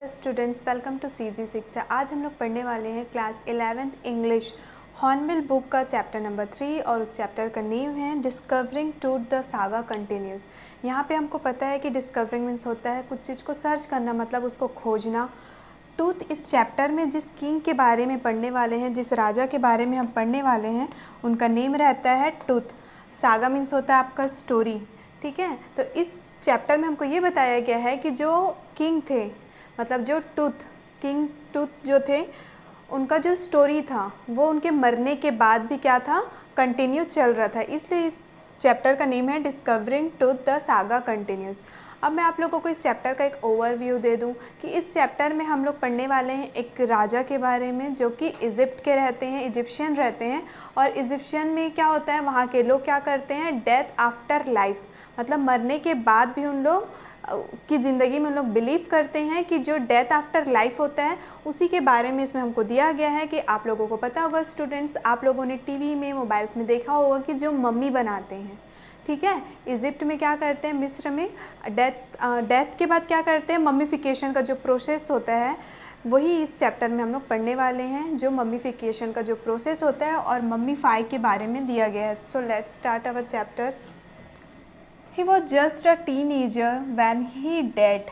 Students, welcome to CG शिक्षा। आज हम लोग पढ़ने वाले हैं class 11th English hornbill book का चैप्टर नंबर 3 और उस चैप्टर का नेम है discovering tooth the saga continues. यहाँ पे हमको पता है कि डिस्कवरिंग मीन्स होता है कुछ चीज़ को सर्च करना, मतलब उसको खोजना। टूथ इस चैप्टर में जिस किंग के बारे में पढ़ने वाले हैं, जिस राजा के बारे में हम पढ़ने वाले हैं, उनका नेम रहता है टूथ। सागा मीन्स होता है आपका स्टोरी, ठीक है। तो इस चैप्टर में हमको ये बताया गया है कि जो किंग थे, मतलब जो किंग टूथ जो थे, उनका जो स्टोरी था वो उनके मरने के बाद भी क्या था, कंटिन्यू चल रहा था। इसलिए इस चैप्टर का नेम है discovering tooth the saga continues. अब मैं आप लोगों को इस चैप्टर का एक ओवरव्यू दे दूं कि इस चैप्टर में हम लोग पढ़ने वाले हैं एक राजा के बारे में जो कि इजिप्ट के रहते हैं, इजिप्शियन रहते हैं। और इजिप्शियन में क्या होता है, वहाँ के लोग क्या करते हैं, डेथ आफ्टर लाइफ, मतलब मरने के बाद भी उन लोग की ज़िंदगी में उन लोग बिलीव करते हैं कि जो डेथ आफ्टर लाइफ होता है उसी के बारे में इसमें हमको दिया गया है। कि आप लोगों को पता होगा स्टूडेंट्स, आप लोगों ने टीवी में, मोबाइल्स में देखा होगा कि जो मम्मी बनाते हैं, ठीक है, इजिप्ट में क्या करते हैं, मिस्र में डेथ के बाद क्या करते हैं, मम्मीफिकेशन का जो प्रोसेस होता है वही इस चैप्टर में हम लोग पढ़ने वाले हैं, जो मम्मीफिकेशन का जो प्रोसेस होता है और मम्मीफाई के बारे में दिया गया है। So let's start our chapter. He was just a teenager when he dead।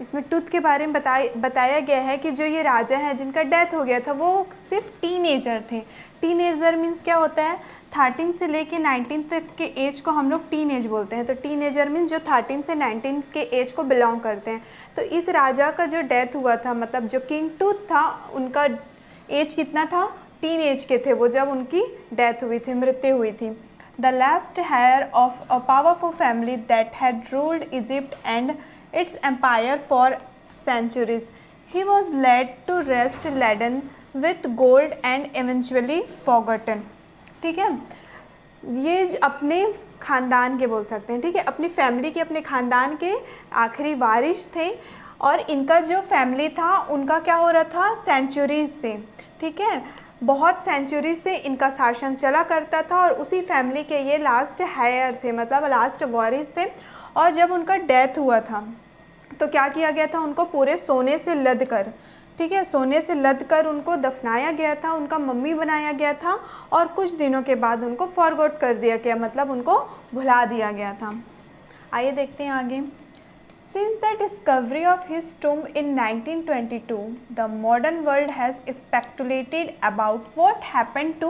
इसमें टूथ के बारे में बताया गया है कि जो ये राजा है जिनका डेथ हो गया था वो सिर्फ टीनेजर थे। टीनेजर मीन्स क्या होता है, 13 से लेके 19 तक के एज को हम लोग टीनेज बोलते हैं। तो टीनेजर मीन्स जो 13 से 19 के एज को बिलोंग करते हैं। तो इस राजा का जो डेथ हुआ था, मतलब जो किंग टूथ था, उनका एज कितना था, टीनेज के थे वो जब उनकी डेथ हुई थी, मृत्यु हुई थी। The last heir of a powerful family that had ruled Egypt and its empire for centuries. He was led to rest laden with gold and eventually forgotten। ठीक है, ये अपने ख़ानदान के बोल सकते हैं, ठीक है, अपनी फैमिली के, अपने ख़ानदान के आखिरी वारिस थे। और इनका जो फैमिली था उनका क्या हो रहा था, सेंचुरीज से, ठीक है, बहुत सेंचुरी से इनका शासन चला करता था। और उसी फैमिली के ये लास्ट हायर थे, मतलब लास्ट वारिस थे। और जब उनका डेथ हुआ था तो क्या किया गया था, उनको पूरे सोने से लद कर, ठीक है, सोने से लद कर उनको दफनाया गया था, उनका मम्मी बनाया गया था। और कुछ दिनों के बाद उनको फॉरगॉट कर दिया गया, मतलब उनको भुला दिया गया था। आइए देखते हैं आगे। Since the discovery of his tomb in 1922, the modern world has speculated about what happened to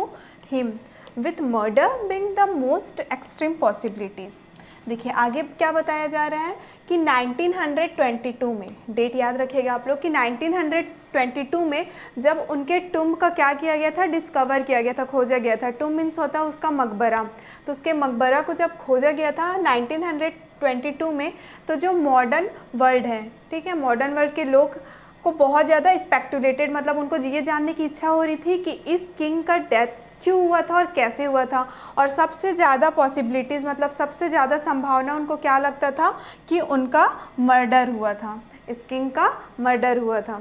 him, with murder being the most extreme possibilities। देखिए आगे क्या बताया जा रहा है कि 1922 में, डेट याद रखिएगा आप लोग, कि 1922 में जब उनके टुम्ब का क्या किया गया था, डिस्कवर किया गया था, खोजा गया था। टुम्ब मीन्स होता है उसका मकबरा। तो उसके मकबरा को जब खोजा गया था 1922 में, तो जो मॉडर्न वर्ल्ड है, ठीक है, मॉडर्न वर्ल्ड के लोग को बहुत ज़्यादा स्पेक्टुलेटेड, मतलब उनको ये जानने की इच्छा हो रही थी कि इस किंग का डेथ क्यों हुआ था और कैसे हुआ था। और सबसे ज़्यादा पॉसिबिलिटीज़, मतलब सबसे ज़्यादा संभावना उनको क्या लगता था कि उनका मर्डर हुआ था, इस किंग का मर्डर हुआ था।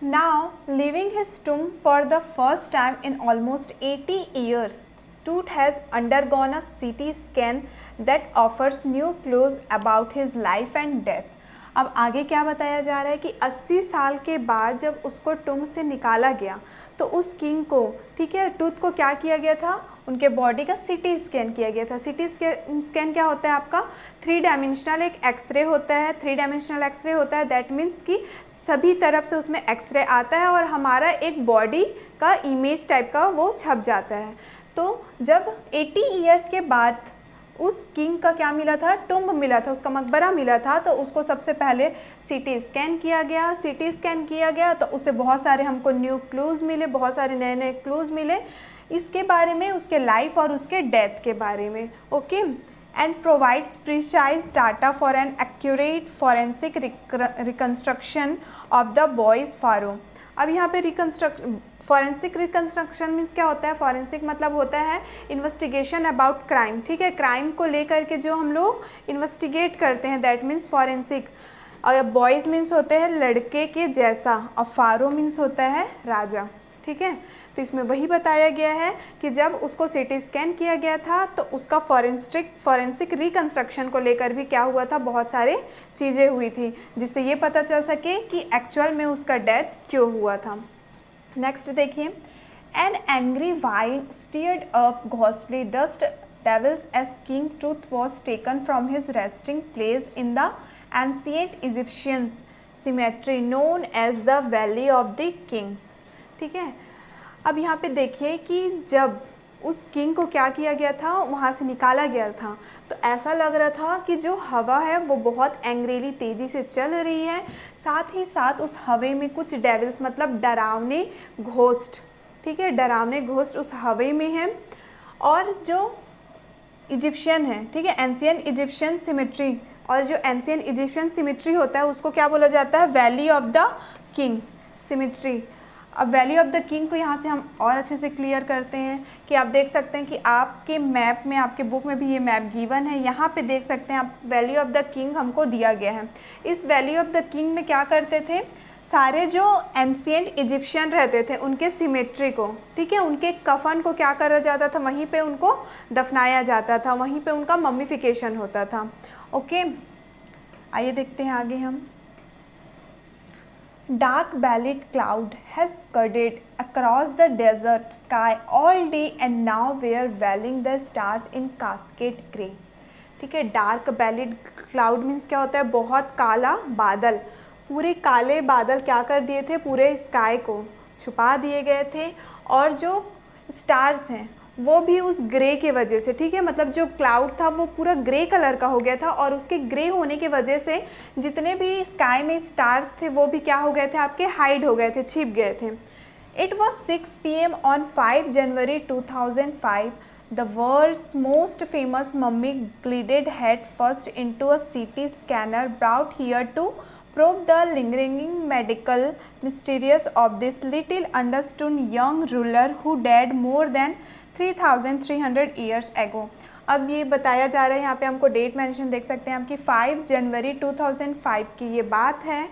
Now, leaving his tomb for the first time in almost 80 years, Tooth has undergone a CT scan that offers new clues about his life and death। अब आगे क्या बताया जा रहा है कि 80 साल के बाद जब उसको टुम्ब से निकाला गया तो उस किंग को, ठीक है, टूथ को क्या किया गया था, उनके बॉडी का सीटी स्कैन किया गया था। सीटी स्कैन क्या होता है आपका, 3 डायमेंशनल एक एक्सरे होता है, 3 डायमेंशनल एक्सरे होता है। दैट मीन्स कि सभी तरफ से उसमें एक्सरे आता है और हमारा एक बॉडी का इमेज टाइप का वो छप जाता है। तो जब 80 ईयर्स के बाद उस किंग का क्या मिला था, टुम्ब मिला था, उसका मकबरा मिला था, तो उसको सबसे पहले सीटी स्कैन किया गया। सीटी स्कैन किया गया तो उससे बहुत सारे हमको न्यू क्लूज़ मिले, बहुत सारे नए नए क्लूज़ मिले इसके बारे में, उसके लाइफ और उसके डेथ के बारे में। Okay, and provides precise data for an accurate forensic reconstruction of the boy's pharaoh. अब यहाँ पे फॉरेंसिक रिकन्स्ट्रक्शन मीन्स क्या होता है, फॉरेंसिक मतलब होता है इन्वेस्टिगेशन अबाउट क्राइम, ठीक है, क्राइम को लेकर के जो हम लोग इन्वेस्टिगेट करते हैं, दैट मीन्स फॉरेंसिक। और बॉयज़ मीन्स होते हैं लड़के के जैसा, और फारो मीन्स होता है राजा, ठीक है। तो इसमें वही बताया गया है कि जब उसको सीटी स्कैन किया गया था तो उसका फॉरेंसिक रिकंस्ट्रक्शन को लेकर भी क्या हुआ था, बहुत सारे चीज़ें हुई थी जिससे ये पता चल सके कि एक्चुअल में उसका डेथ क्यों हुआ था। नेक्स्ट देखिए, an angry wild steered up ghostly dust devils as King Tut was taken from his resting place in the ancient Egyptians cemetery known as the Valley of the Kings. ठीक है, अब यहाँ पे देखिए कि जब उस किंग को क्या किया गया था, वहाँ से निकाला गया था, तो ऐसा लग रहा था कि जो हवा है वो बहुत एंग्रीली तेज़ी से चल रही है, साथ ही साथ उस हवे में कुछ डेविल्स मतलब डरावने घोस्ट, ठीक है, डरावने घोस्ट उस हवे में हैं। और जो इजिप्शियन है, ठीक है, एंशियन इजिप्शियन सिमेट्री, और जो एंशियन इजिप्शियन सिमेट्री होता है उसको क्या बोला जाता है, valley of the king symmetry. अब वैली ऑफ द किंग को यहाँ से हम और अच्छे से क्लियर करते हैं कि आप देख सकते हैं कि आपके मैप में, आपके बुक में भी ये मैप गिवन है, यहाँ पे देख सकते हैं आप वैली ऑफ द किंग हमको दिया गया है। इस वैली ऑफ द किंग में क्या करते थे, सारे जो एंशिएंट इजिप्शियन रहते थे उनके सिमेट्री को, ठीक है, उनके कफन को क्या करा जाता था, वहीं पे उनको दफनाया जाता था, वहीं पे उनका मम्मीफिकेशन होता था। ओके, आइए देखते हैं आगे हम। Dark bellied cloud has scudded across the desert sky all day and now we are veiling the stars in cascade grey। ठीक है, डार्क बेलिड क्लाउड मीन्स क्या होता है, बहुत काला बादल, पूरे काले बादल क्या कर दिए थे, पूरे स्काई को छुपा दिए गए थे, और जो स्टार्स हैं वो भी उस ग्रे के वजह से, ठीक है, मतलब जो क्लाउड था वो पूरा ग्रे कलर का हो गया था, और उसके ग्रे होने की वजह से जितने भी स्काई में स्टार्स थे वो भी क्या हो गए थे, आपके हाइड हो गए थे, छिप गए थे। It was 6 PM on 5 January 2005 the world's most famous mummy glided head first into a CT scanner brought here to probe the lingering medical mysterious of this little understood young ruler who died more than 3,300 years ago। अब ये बताया जा रहा है, यहाँ पे हमको date mention देख सकते हैं हम कि 5 जनवरी 2005 की ये बात है,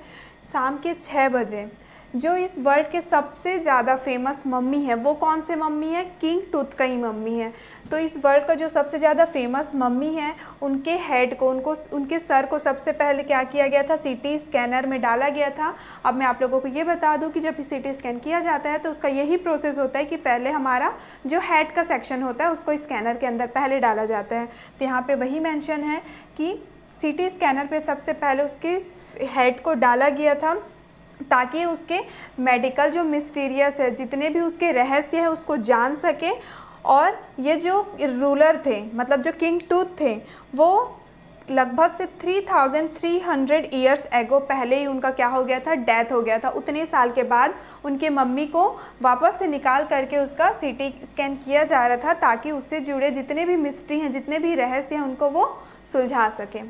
शाम के 6 बजे। जो इस वर्ल्ड के सबसे ज़्यादा फेमस मम्मी है वो कौन से मम्मी है, किंग टूथ का ही मम्मी है। तो इस वर्ल्ड का जो सबसे ज़्यादा फेमस मम्मी है उनके हेड को, उनके सर को सबसे पहले क्या किया गया था, CT स्कैनर में डाला गया था। अब मैं आप लोगों को ये बता दूं कि जब CT स्कैन किया जाता है तो उसका यही प्रोसेस होता है कि पहले हमारा जो हेड का सेक्शन होता है उसको स्कैनर के अंदर पहले डाला जाता है। तो यहाँ पर वही मैंशन है कि CT स्कैनर पर सबसे पहले उसके हेड को डाला गया था ताकि उसके मेडिकल जो मिस्टीरियस है, जितने भी उसके रहस्य है उसको जान सके। और ये जो रूलर थे, मतलब जो किंग टूथ थे, वो लगभग से 3,300 ईयर्स एगो पहले ही उनका क्या हो गया था, डेथ हो गया था। उतने साल के बाद उनके मम्मी को वापस से निकाल करके उसका CT स्कैन किया जा रहा था ताकि उससे जुड़े जितने भी मिस्ट्री हैं, जितने भी रहस्य हैं, उनको वो सुलझा सकें।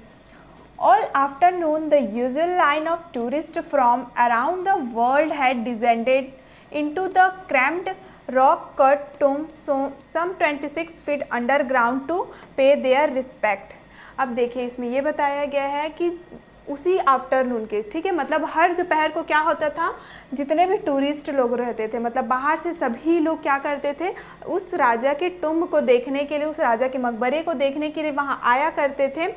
All afternoon, the usual line of tourists from around the world had descended into the cramped rock-cut tomb some 26 feet underground to pay their respect। अब देखिए इसमें ये बताया गया है कि उसी आफ्टरनून के, ठीक है, मतलब हर दोपहर को क्या होता था, जितने भी टूरिस्ट लोग रहते थे, मतलब बाहर से सभी लोग क्या करते थे, उस राजा के टुम्ब को देखने के लिए, उस राजा के मकबरे को देखने के लिए वहाँ आया करते थे,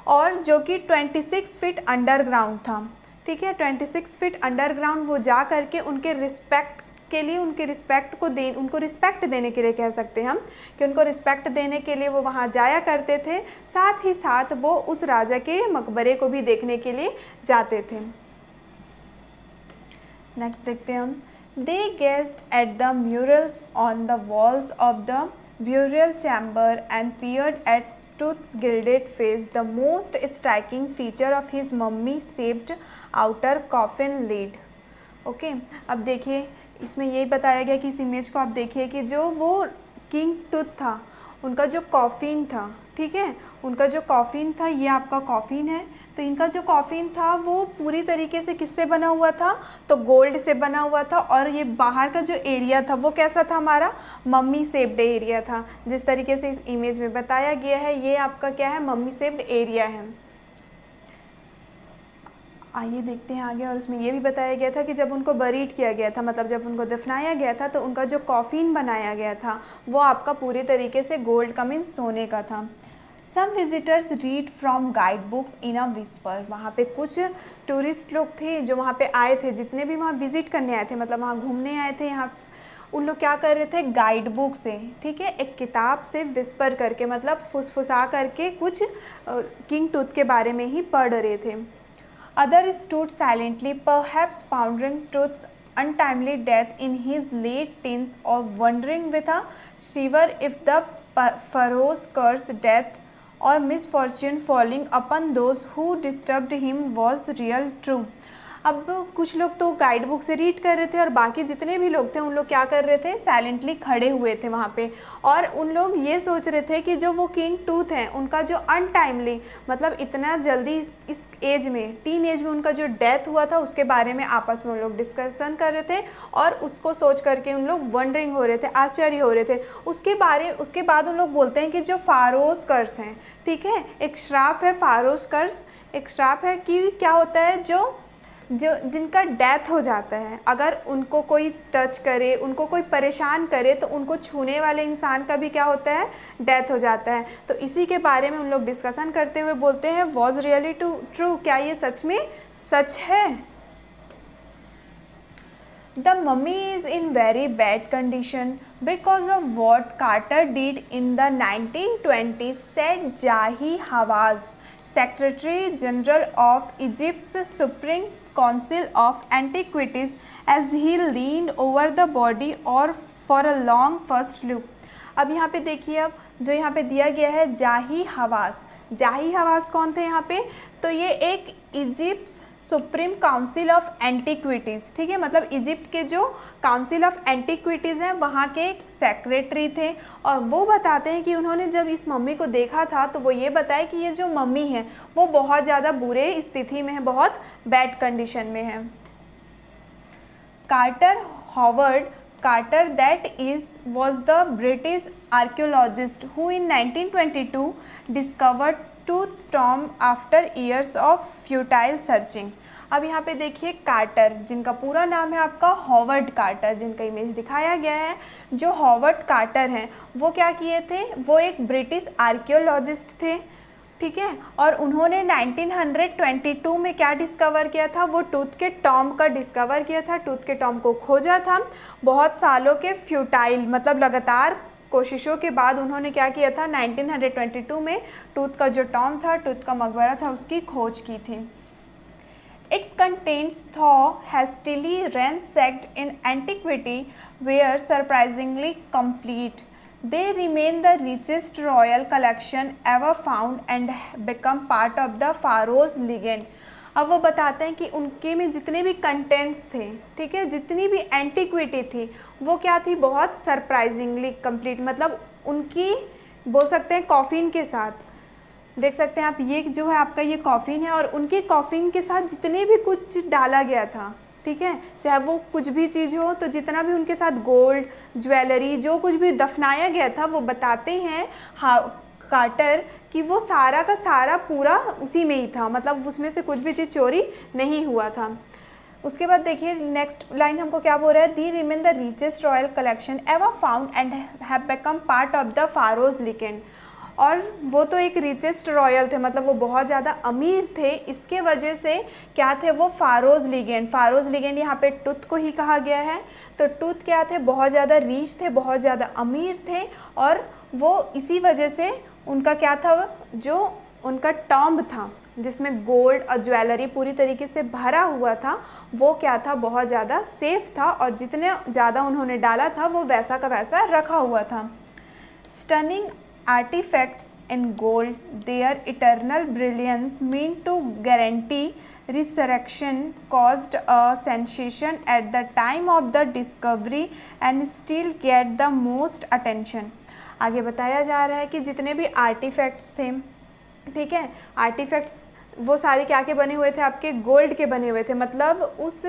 और जो कि 26 फीट अंडरग्राउंड था। ठीक है, 26 फीट अंडरग्राउंड वो जा करके उनके रिस्पेक्ट के लिए, उनके रिस्पेक्ट को उनको रिस्पेक्ट देने के लिए कह सकते हैं हम कि उनको रिस्पेक्ट देने के लिए वो वहाँ जाया करते थे। साथ ही साथ वो उस राजा के मकबरे को भी देखने के लिए जाते थे। नेक्स्ट देखते हैं हम। They gazed at the murals on the walls of the burial chamber and peered at Tooth's gilded face, the most striking feature of his mummy-shaped outer coffin lid। Okay, अब देखिए इसमें यही बताया गया कि इस इमेज को आप देखिए कि जो वो किंग टूथ था, उनका जो कॉफिन था, ठीक है, उनका जो कॉफिन था, ये आपका कॉफिन है, तो इनका जो कॉफिन था वो पूरी तरीके से किससे बना हुआ था, तो गोल्ड से बना हुआ था। और ये बाहर का जो एरिया था वो कैसा था, हमारा मम्मी शेप्ड एरिया था। जिस तरीके से इस इमेज में बताया गया है ये आपका क्या है, मम्मी शेप्ड एरिया है। आइए देखते हैं आगे। और उसमें ये भी बताया गया था कि जब उनको बरीड किया गया था, मतलब जब उनको दफनाया गया था, तो उनका जो कॉफिन बनाया गया था वो आपका पूरे तरीके से गोल्ड का मीन्स सोने का था। Some visitors read from guide books in a whisper. वहाँ पे कुछ टूरिस्ट लोग थे जो वहाँ पे आए थे, जितने भी वहाँ विजिट करने आए थे, मतलब वहाँ घूमने आए थे, यहाँ उन लोग क्या कर रहे थे, गाइड बुक से, ठीक है, एक किताब से विस्पर करके, मतलब फुसफुसा करके कुछ किंग टूथ के बारे में ही पढ़ रहे थे। Other stood silently, perhaps pondering Tut's untimely death in his late teens, or wondering with a shiver if the pharaoh's curse, death or misfortune falling upon those who disturbed him was real true। अब कुछ लोग तो guide book से read कर रहे थे और बाकी जितने भी लोग थे उन लोग क्या कर रहे थे, साइलेंटली खड़े हुए थे वहाँ पे, और उन लोग ये सोच रहे थे कि जो वो किंग टूथ हैं उनका जो अनटाइमली, मतलब इतना जल्दी इस एज में, टीन एज में उनका जो डेथ हुआ था उसके बारे में आपस में उन लोग डिस्कशन कर रहे थे, और उसको सोच करके उन लोग वंडरिंग हो रहे थे, आश्चर्य हो रहे थे। उसके बाद उन लोग बोलते हैं कि जो फारोस कर्स हैं, ठीक है, एक श्राप है फारोस कर्स, एक श्राप है कि क्या होता है, जो जिनका डेथ हो जाता है, अगर उनको कोई टच करे, उनको कोई परेशान करे, तो उनको छूने वाले इंसान का भी क्या होता है, डेथ हो जाता है। तो इसी के बारे में उन लोग डिस्कशन करते हुए बोलते हैं वॉज रियली ट्रू, क्या ये सच में सच है। The mummy is in very bad condition because of what Carter did in the 1920s, said Zahi Hawass, Secretary General of Egypt's Supreme Council of Antiquities, as he leaned over the body or for a long first look। अब यहाँ पे देखिए, अब जो यहाँ पे दिया गया है जाही हवास, जाही हवास कौन थे यहाँ पे, तो ये एक Egypt supreme council of antiquities, ठीक है, मतलब इजिप्ट के जो काउंसिल ऑफ एंटीक्विटीज़ हैं वहाँ के एक सेक्रेटरी थे, और वो बताते हैं कि उन्होंने जब इस मम्मी को देखा था तो वो ये बताया कि ये जो मम्मी है वो बहुत ज़्यादा बुरे स्थिति में है, बहुत बैड कंडीशन में है। Carter Howard Carter, that was the British archaeologist who in 1922 discovered tooth tomb after years of futile searching। अब यहाँ पे देखिए कार्टर, जिनका पूरा नाम है आपका हॉवर्ड कार्टर, जिनका इमेज दिखाया गया है, जो हॉवर्ड कार्टर हैं वो क्या किए थे, वो एक ब्रिटिश आर्कियोलॉजिस्ट थे, ठीक है, और उन्होंने 1922 में क्या डिस्कवर किया था, वो टूथ के टॉम्ब का डिस्कवर किया था, टूथ के टॉम्ब को खोजा था। बहुत सालों के फ्यूटाइल, मतलब लगातार कोशिशों के बाद उन्होंने क्या किया था, 1922 में टूथ का जो टॉम्ब था, टूथ का मकबरा था, उसकी खोज की थी। Its contents, though hastily ransacked in antiquity, were surprisingly complete। They remain the richest royal collection ever found and become part of the Pharaoh's legend। अब वो बताते हैं कि उनके में जितने भी कंटेंट्स थे, ठीक है, जितनी भी एंटिक्विटी थी, वो क्या थी, बहुत सरप्राइजिंगली कंप्लीट, मतलब उनकी बोल सकते हैं कॉफिन के साथ, देख सकते हैं आप, ये जो है आपका ये कॉफिन है, और उनकी कॉफिन के साथ जितने भी कुछ डाला गया था, ठीक है, चाहे वो कुछ भी चीज़ हो, तो जितना भी उनके साथ गोल्ड ज्वेलरी जो कुछ भी दफनाया गया था, वो बताते हैं कार्टर कि वो सारा का सारा पूरा उसी में ही था, मतलब उसमें से कुछ भी चीज़ चोरी नहीं हुआ था। उसके बाद देखिए नेक्स्ट लाइन हमको क्या बोल रहा है, they remain the richest royal collection ever found and have become part of the pharaoh's legend. और वो तो एक रिचेस्ट रॉयल थे, मतलब वो बहुत ज़्यादा अमीर थे, इसके वजह से क्या थे, वो फारोज लीजेंड, फारोज लीजेंड यहाँ पे टूथ को ही कहा गया है, तो टूथ क्या थे, बहुत ज़्यादा रिच थे, बहुत ज़्यादा अमीर थे, और वो इसी वजह से उनका क्या था, जो उनका टॉम्ब था जिसमें गोल्ड और ज्वेलरी पूरी तरीके से भरा हुआ था, वो क्या था, बहुत ज़्यादा सेफ था, और जितने ज़्यादा उन्होंने डाला था वो वैसा का वैसा रखा हुआ था। Stunning artifacts in gold, their eternal brilliance mean to guarantee resurrection, caused a sensation at the time of the discovery and still get the most attention। आगे बताया जा रहा है कि जितने भी आर्टिफैक्ट्स थे, ठीक है, आर्टिफैक्ट्स वो सारे क्या के बने हुए थे, आपके गोल्ड के बने हुए थे, मतलब उस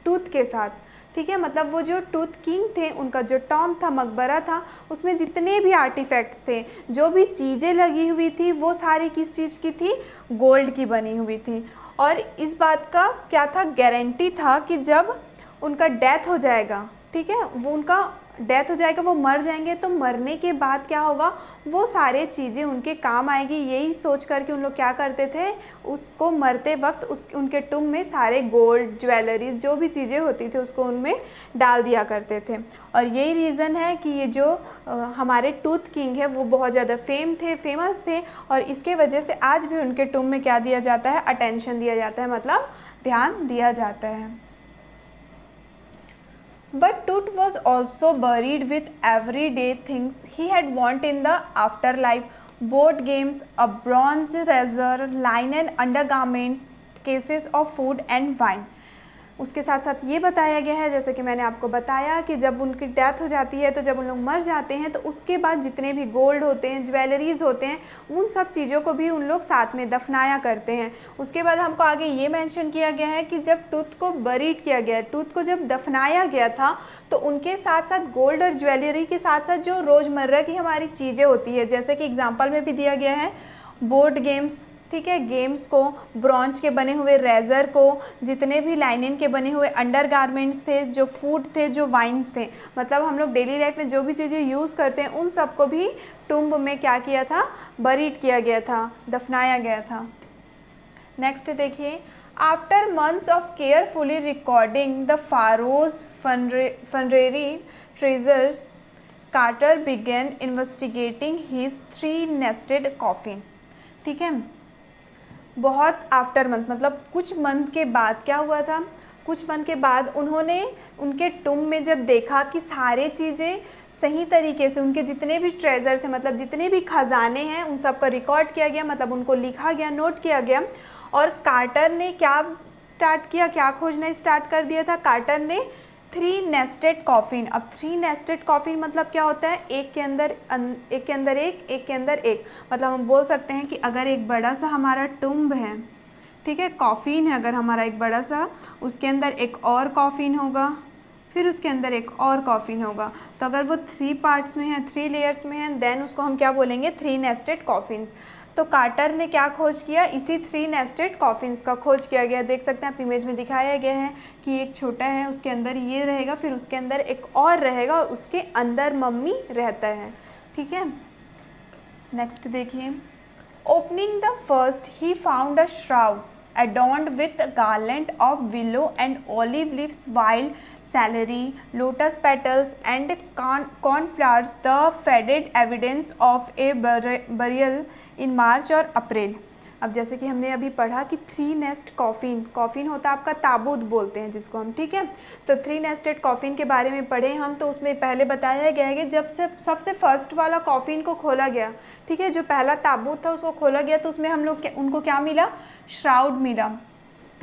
टूथ के साथ, ठीक है, मतलब वो जो टूथ किंग थे, उनका जो टॉम था, मकबरा था, उसमें जितने भी आर्टिफैक्ट्स थे, जो भी चीज़ें लगी हुई थी, वो सारी किस चीज़ की थी, गोल्ड की बनी हुई थी। और इस बात का क्या था, गारंटी था कि जब उनका डेथ हो जाएगा, ठीक है, वो उनका डेथ हो जाएगा, वो मर जाएंगे, तो मरने के बाद क्या होगा, वो सारे चीज़ें उनके काम आएगी। यही सोच कर के उन लोग क्या करते थे, उसको मरते वक्त उनके टुम में सारे गोल्ड ज्वेलरीज जो भी चीज़ें होती थी उसको उनमें डाल दिया करते थे। और यही रीज़न है कि ये जो हमारे टूथ किंग है वो बहुत ज़्यादा फेमस थे, और इसके वजह से आज भी उनके टुम में क्या दिया जाता है, अटेंशन दिया जाता है, मतलब ध्यान दिया जाता है। But Tut was also buried with everyday things he had want in the afterlife: board games, a bronze razor, linen undergarments, cases of food and wine. उसके साथ साथ ये बताया गया है, जैसे कि मैंने आपको बताया, कि जब उनकी डेथ हो जाती है, तो जब उन लोग मर जाते हैं, तो उसके बाद जितने भी गोल्ड होते हैं, ज्वेलरीज होते हैं, उन सब चीज़ों को भी उन लोग साथ में दफनाया करते हैं। उसके बाद हमको आगे ये मेंशन किया गया है कि जब टूथ को बरीड किया गया, टूथ को जब दफनाया गया था, तो उनके साथ साथ गोल्ड और ज्वेलरी के साथ साथ जो रोज़मर्रा की हमारी चीज़ें होती है, जैसे कि एग्जाम्पल में भी दिया गया है, बोर्ड गेम्स, ठीक है, गेम्स को, ब्रॉन्ज के बने हुए रेज़र को, जितने भी लाइनिन के बने हुए अंडर गारमेंट्स थे, जो फूड थे, जो वाइन्स थे, मतलब हम लोग डेली लाइफ में जो भी चीज़ें यूज़ करते हैं, उन सबको भी टुम्ब में क्या किया था, बरीड किया गया था, दफनाया गया था। नेक्स्ट देखिए, after months of carefully recording the pharaoh's funerary treasures, Carter began investigating his 3 nested coffin. ठीक है, बहुत आफ्टर मंथ, मतलब कुछ मंथ के बाद क्या हुआ था, कुछ मंथ के बाद उन्होंने उनके टुम में जब देखा कि सारे चीज़ें सही तरीके से, उनके जितने भी ट्रेजर्स हैं, मतलब जितने भी खजाने हैं, उन सब का रिकॉर्ड किया गया, मतलब उनको लिखा गया, नोट किया गया। और कार्टर ने क्या स्टार्ट किया, क्या खोजना स्टार्ट कर दिया था, कार्टर ने 3 नेस्टेड कॉफिन। अब 3 नेस्टेड कॉफिन मतलब क्या होता है, एक के अंदर एक के अंदर एक के अंदर एक, मतलब हम बोल सकते हैं कि अगर एक बड़ा सा हमारा टुम्ब है, ठीक है, कॉफिन है अगर हमारा एक बड़ा सा, उसके अंदर एक और कॉफिन होगा, फिर उसके अंदर एक और कॉफिन होगा, तो अगर वो 3 पार्ट्स में है, 3 लेयर्स में है, देन उसको हम क्या बोलेंगे, 3 नेस्टेड कॉफिन्स। तो कार्टर ने क्या खोज किया, इसी 3 नेस्टेड कॉफिन्स का खोज किया गया। देख सकते हैं आप इमेज में दिखाया गया है कि एक छोटा है, उसके अंदर ये रहेगा, फिर उसके अंदर एक और रहेगा, और उसके अंदर मम्मी रहता है। ठीक है, नेक्स्ट देखिए, opening the first he found a shroud adorned with a garland of willow and olive leaves, wild celery, lotus petals and cornflowers, the faded evidence of a burial in March और अप्रैल। अब जैसे कि हमने अभी पढ़ा कि 3 nest coffin, coffin होता है आपका ताबूत बोलते हैं जिसको हम, ठीक है, तो 3 नेस्टेड कॉफिन के बारे में पढ़े हम, तो उसमें पहले बताया गया है कि जब से सबसे फर्स्ट वाला कॉफिन को खोला गया, ठीक है, जो पहला ताबूत था उसको खोला गया, तो उसमें हम लोग उनको क्या मिला, श्राउड मिला।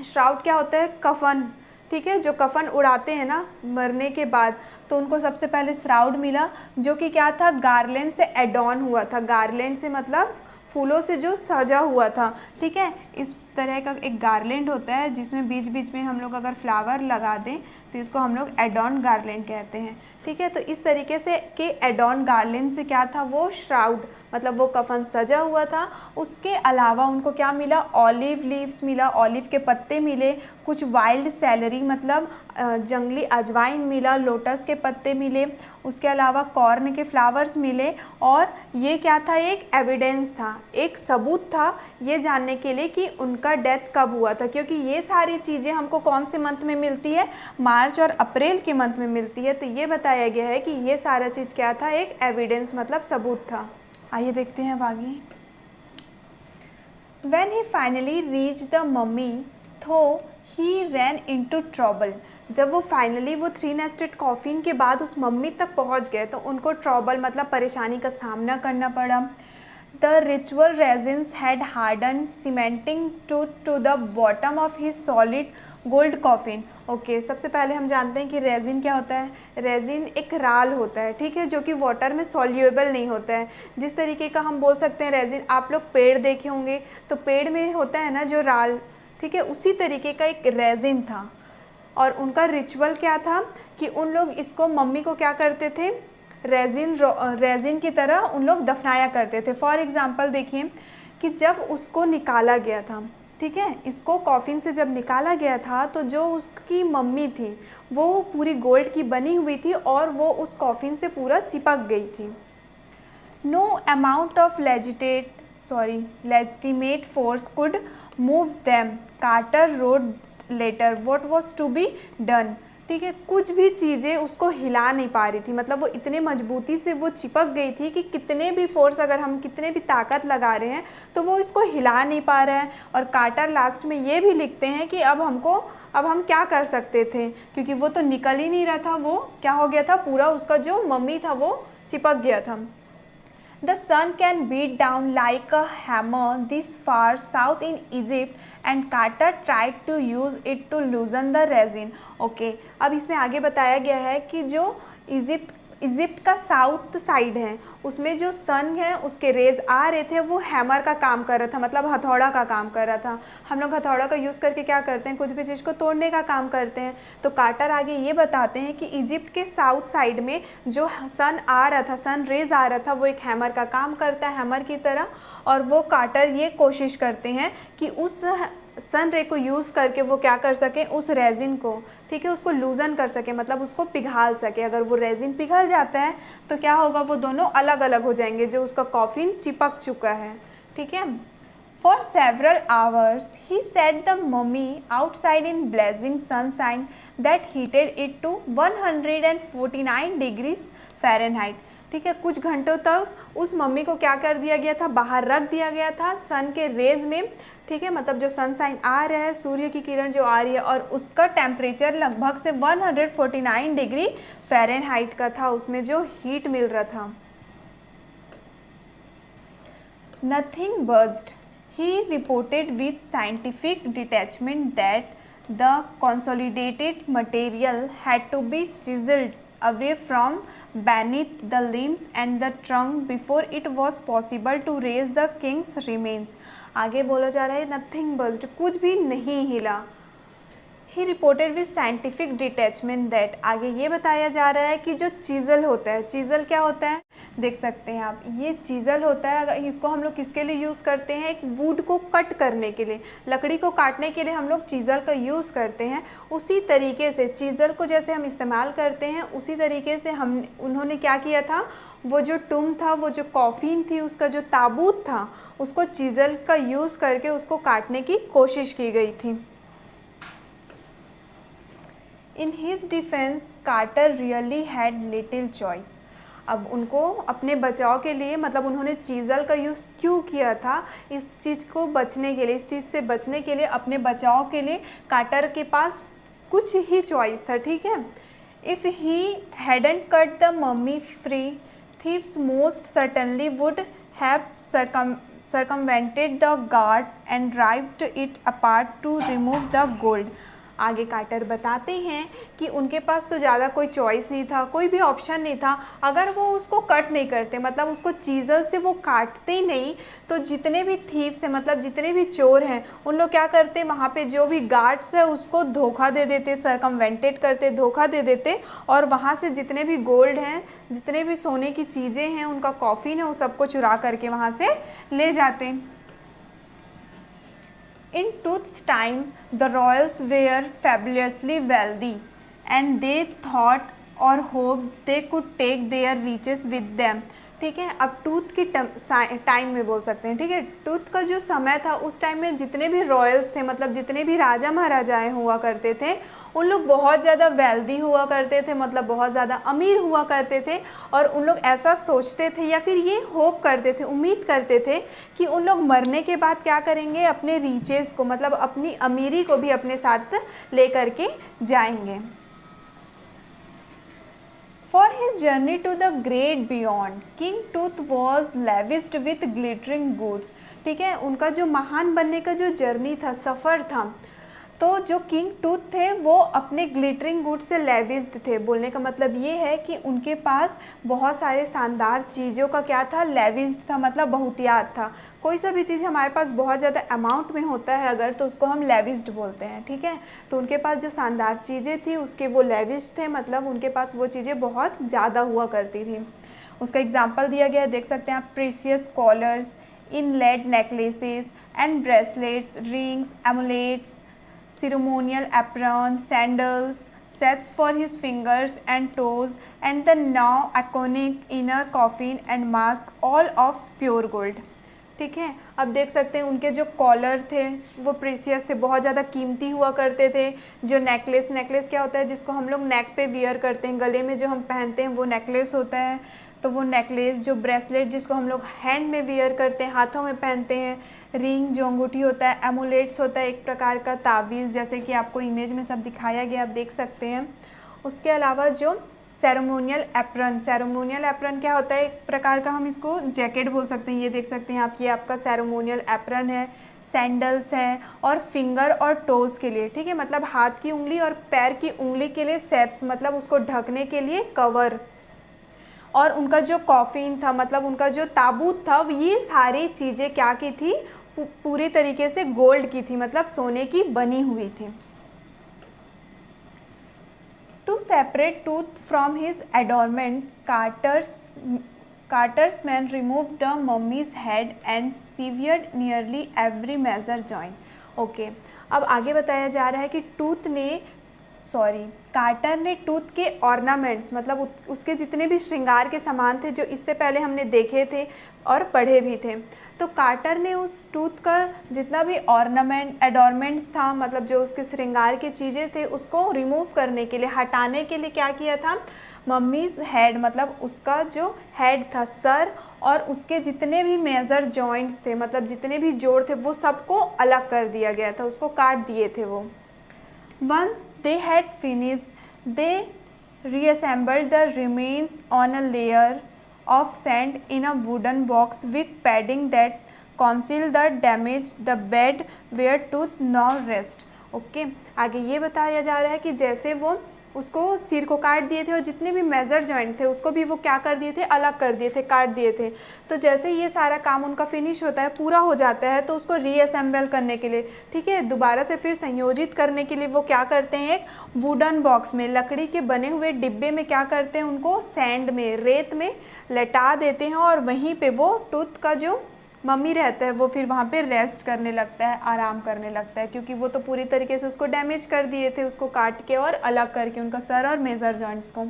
श्राउड क्या होता है, कफन, ठीक है, जो कफन उड़ाते हैं ना मरने के बाद, तो उनको सबसे पहले श्राउड मिला, जो कि क्या था, गार्लैंड से एडॉन हुआ था। गार्लैंड से मतलब फूलों से जो सजा हुआ था, ठीक है, इस तरह का एक गार्लैंड होता है जिसमें बीच बीच में हम लोग अगर फ्लावर लगा दें तो इसको हम लोग एडॉन गार्लैंड कहते हैं। ठीक है, तो इस तरीके से के एडॉन गार्लैंड से क्या था, वो श्राउड, मतलब वो कफन सजा हुआ था। उसके अलावा उनको क्या मिला, ऑलिव लीव्स मिला, ऑलिव के पत्ते मिले, कुछ वाइल्ड सेलरी मतलब जंगली अजवाइन मिला, लोटस के पत्ते मिले, उसके अलावा कॉर्न के फ्लावर्स मिले। और ये क्या था, एक एविडेंस था, एक सबूत था ये जानने के लिए कि उनका डेथ कब हुआ था, क्योंकि ये सारी चीज़ें हमको कौन से मंथ में मिलती है, मार्च और अप्रैल के मंथ में मिलती है। तो ये बताया गया है कि ये सारा चीज़ क्या था, एक एविडेंस मतलब सबूत था। आइए देखते हैं अब आगे। When he finally reached the mummy, though he ran into trouble, जब वो फाइनली वो 3 नेस्टेड कॉफिन के बाद उस मम्मी तक पहुंच गए तो उनको ट्रबल मतलब परेशानी का सामना करना पड़ा। The ritual resins had hardened, cementing to the bottom of his solid gold coffin. Okay, सबसे पहले हम जानते हैं कि रेजिन क्या होता है। रेजिन एक राल होता है, ठीक है, जो कि वाटर में सॉल्यूबल नहीं होता है। जिस तरीके का हम बोल सकते हैं रेजिन, आप लोग पेड़ देखे होंगे तो पेड़ में होता है ना जो राल, ठीक है, उसी तरीके का एक रेजिन था। और उनका रिचुअल क्या था कि उन लोग इसको, मम्मी को क्या करते थे, रेजिन की तरह उन लोग दफनाया करते थे। फॉर एग्ज़ाम्पल देखिए कि जब उसको निकाला गया था, ठीक है, इसको कॉफिन से जब निकाला गया था तो जो उसकी मम्मी थी वो पूरी गोल्ड की बनी हुई थी और वो उस कॉफिन से पूरा चिपक गई थी। No amount of legitimate force could move them, Carter wrote later what was to be done। ठीक है, कुछ भी चीज़ें उसको हिला नहीं पा रही थी, मतलब वो इतने मजबूती से वो चिपक गई थी कि कितने भी फोर्स, अगर हम कितने भी ताकत लगा रहे हैं तो वो इसको हिला नहीं पा रहा है। और कार्टर लास्ट में ये भी लिखते हैं कि अब हम क्या कर सकते थे, क्योंकि वो तो निकल ही नहीं रहा था, वो क्या हो गया था, पूरा उसका जो मम्मी था वो चिपक गया था। The sun can beat down like a hammer this far south in Egypt and Carter tried to use it to loosen the resin। Okay, अब इसमें आगे बताया गया है कि जो इजिप्ट का साउथ साइड है उसमें जो सन है उसके रेज आ रहे थे, वो हैमर का काम कर रहा था, मतलब हथौड़ा का काम कर रहा था। हम लोग हथौड़ा का यूज़ करके क्या करते हैं, कुछ भी चीज़ को तोड़ने का काम करते हैं। तो कार्टर आगे ये बताते हैं कि इजिप्ट के साउथ साइड में जो सन आ रहा था, सन रेज आ रहा था, वो एक हैमर का काम करता है, हैमर की तरह। और वो कार्टर ये कोशिश करते हैं कि उस सन रे को यूज़ करके वो क्या कर सकें, उस रेजिन को, ठीक है, उसको लूजन कर सके, मतलब उसको पिघाल सके। अगर वो रेजिन पिघल जाता है तो क्या होगा, वो दोनों अलग अलग हो जाएंगे, जो उसका कॉफिन चिपक चुका है। ठीक है, for several hours he set the mummy outside in blazing sunshine that heated it to 149 degrees Fahrenheit. ठीक है, कुछ घंटों तक उस मम्मी को क्या कर दिया गया था, बाहर रख दिया गया था सन के रेज में। ठीक है, मतलब जो सनशाइन आ रहा है, सूर्य की किरण जो आ रही है, और उसका टेम्परेचर लगभग से 149 डिग्री फ़ारेनहाइट का था, उसमें जो हीट मिल रहा था। Nothing budged, he reported with scientific detachment that the consolidated material had to be chiseled away from beneath the limbs and the trunk before it was possible to raise the king's remains। आगे बोला जा रहा है nothing बज्ड, कुछ भी नहीं हिला। He reported with scientific detachment that, आगे ये बताया जा रहा है कि जो चीज़ल होता है, चीज़ल क्या होता है, देख सकते हैं आप, ये चीज़ल होता है। अगर इसको हम लोग किसके लिए यूज़ करते हैं, एक वुड को कट करने के लिए, लकड़ी को काटने के लिए हम लोग चीज़ल का यूज़ करते हैं। उसी तरीके से चीज़ल को जैसे हम इस्तेमाल करते हैं, उसी तरीके से उन्होंने क्या किया था, वो जो टुम था, वो जो कॉफिन थी, उसका जो ताबूत था, उसको चीज़ल का यूज़ करके उसको काटने की कोशिश की गई थी। In his defence Carter really had little choice. अब उनको अपने बचाव के लिए, मतलब उन्होंने चीज़ल का यूज़ क्यों किया था, इस चीज़ को बचने के लिए, इस चीज़ से बचने के लिए, अपने बचाव के लिए कार्टर के पास कुछ ही चॉइस था। ठीक है, if he hadn't cut the mummy free, thieves most certainly would have circumvented the guards and ripped it apart to remove the gold। आगे कार्टर बताते हैं कि उनके पास तो ज़्यादा कोई चॉइस नहीं था, कोई भी ऑप्शन नहीं था। अगर वो उसको कट नहीं करते, मतलब उसको चीज़ल से वो काटते ही नहीं, तो जितने भी थीव्स हैं, मतलब जितने भी चोर हैं, उन लोग क्या करते, वहाँ पे जो भी गार्ड्स है उसको धोखा दे देते, सरकमवेंटेड करते, धोखा दे देते, और वहाँ से जितने भी गोल्ड हैं, जितने भी सोने की चीज़ें हैं, उनका कॉफिन है, वो सबको चुरा करके वहाँ से ले जाते। In Tooth's time, the royals were fabulously wealthy, and they thought or hoped they could take their riches with them। ठीक है, अब टूथ की टाइम में बोल सकते हैं। ठीक है, टूथ का जो समय था, उस टाइम में जितने भी रॉयल्स थे, मतलब जितने भी राजा महाराजाएं हुआ करते थे, उन लोग बहुत ज़्यादा वेल्दी हुआ करते थे, मतलब बहुत ज़्यादा अमीर हुआ करते थे। और उन लोग ऐसा सोचते थे, या फिर ये होप करते थे, उम्मीद करते थे कि उन लोग मरने के बाद क्या करेंगे, अपने रीचेस को, मतलब अपनी अमीरी को भी अपने साथ ले करके जाएंगे। For his journey to the great beyond, King Tooth was lavished with glittering goods। ठीक है, उनका जो महान बनने का जो जर्नी था, सफ़र था, तो जो किंग टूथ थे वो अपने ग्लिटरिंग गुड्स से लेविस्ड थे। बोलने का मतलब ये है कि उनके पास बहुत सारे शानदार चीज़ों का क्या था, लेविस्ड था, मतलब बहुतियात था। कोई सा भी चीज़ हमारे पास बहुत ज़्यादा अमाउंट में होता है अगर, तो उसको हम लेविस्ड बोलते हैं, ठीक है। तो उनके पास जो शानदार चीज़ें थी उसके वो लेविस्ड थे, मतलब उनके पास वो चीज़ें बहुत ज़्यादा हुआ करती थी। उसका एग्जाम्पल दिया गया है, देख सकते हैं आप, precious collars, inlaid necklaces and bracelets, rings, amulets, ceremonial aprons, sandals, sets for his fingers and toes, and the now iconic inner coffin and mask, all of pure gold। ठीक है, अब देख सकते हैं उनके जो कॉलर थे वो प्रीसियस थे, बहुत ज़्यादा कीमती हुआ करते थे। जो नेकलेस क्या होता है जिसको हम लोग नेक पे वियर करते हैं, गले में जो हम पहनते हैं वो नेकलेस होता है, तो वो नेकलेस, जो ब्रेसलेट जिसको हम लोग हैंड में वियर करते हैं, हाथों में पहनते हैं, रिंग जो अंगूठी होता है, एमुलेट्स होता है एक प्रकार का तावीज़, जैसे कि आपको इमेज में सब दिखाया गया, आप देख सकते हैं। उसके अलावा जो सेरेमोनियल एप्रन क्या होता है, एक प्रकार का हम इसको जैकेट बोल सकते हैं, ये देख सकते हैं आप, ये आपका सेरेमोनियल एप्रन है। सैंडल्स हैं और फिंगर और टोज़ के लिए, ठीक है, मतलब हाथ की उंगली और पैर की उंगली के लिए सेट्स, मतलब उसको ढकने के लिए कवर। और उनका जो कॉफिन था, मतलब उनका जो ताबूत था, ये सारी चीज़ें क्या की थी, पूरी तरीके से गोल्ड की थी, मतलब सोने की बनी हुई थी। To separate Tut from his adornments, Carter's men remove the mummy's head and severed nearly every major joint. Okay, अब आगे बताया जा रहा है कि कार्टर ने टूथ के ऑर्नामेंट्स, मतलब उसके जितने भी श्रृंगार के सामान थे जो इससे पहले हमने देखे थे और पढ़े भी थे, तो कार्टर ने उस टूथ का जितना भी एडोरमेंट्स था, मतलब जो उसके श्रृंगार की चीज़ें थे, उसको रिमूव करने के लिए, हटाने के लिए क्या किया था, मम्मीज़ हेड, मतलब उसका जो हेड था, सर, और उसके जितने भी मेजर जॉइंट्स थे, मतलब जितने भी जोड़ थे, वो सबको अलग कर दिया गया था, उसको काट दिए थे वो। Once they had finished, they reassembled the remains on a layer of sand in a wooden box with padding that concealed the damage the bed where tooth now rest। Okay, आगे ये बताया जा रहा है कि जैसे वो उसको सिर को काट दिए थे और जितने भी मेजर जॉइंट थे उसको भी वो क्या कर दिए थे, अलग कर दिए थे, काट दिए थे। तो जैसे ये सारा काम उनका फिनिश होता है, पूरा हो जाता है, तो उसको रीअसेंबल करने के लिए, ठीक है, दोबारा से फिर संयोजित करने के लिए वो क्या करते हैं, एक वुडन बॉक्स में, लकड़ी के बने हुए डिब्बे में क्या करते हैं, उनको सैंड में, रेत में लटा देते हैं और वहीं पर वो टूथ का जो मम्मी रहता है वो फिर वहाँ पे रेस्ट करने लगता है, आराम करने लगता है, क्योंकि वो तो पूरी तरीके से उसको डैमेज कर दिए थे, उसको काट के और अलग करके उनका सर और मेजर जॉइंट्स को।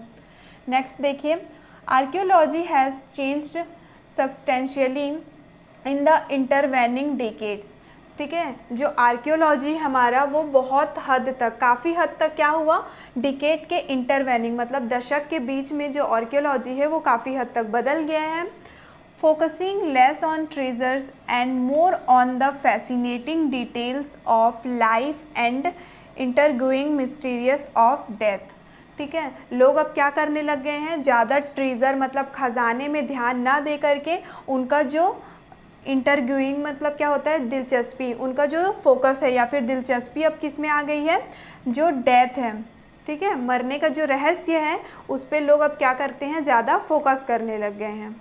नेक्स्ट देखिए, archaeology has changed substantially in the intervening decades. ठीक है, जो आर्कियोलॉजी हमारा वो बहुत हद तक, काफ़ी हद तक क्या हुआ, डिकेड के इंटरवेनिंग, मतलब दशक के बीच में जो आर्कियोलॉजी है वो काफ़ी हद तक बदल गया है। Focusing less on treasures and more on the fascinating details of life and intriguing mysterious of death। ठीक है, लोग अब क्या करने लग गए हैं, ज़्यादा ट्रेजर मतलब खजाने में ध्यान ना दे करके उनका जो इंटरव्यूइंग मतलब क्या होता है, दिलचस्पी, उनका जो फोकस है या फिर दिलचस्पी अब किस में आ गई है, जो डेथ है, ठीक है, मरने का जो रहस्य है उस पर लोग अब क्या करते हैं, ज़्यादा फोकस करने लग गए हैं।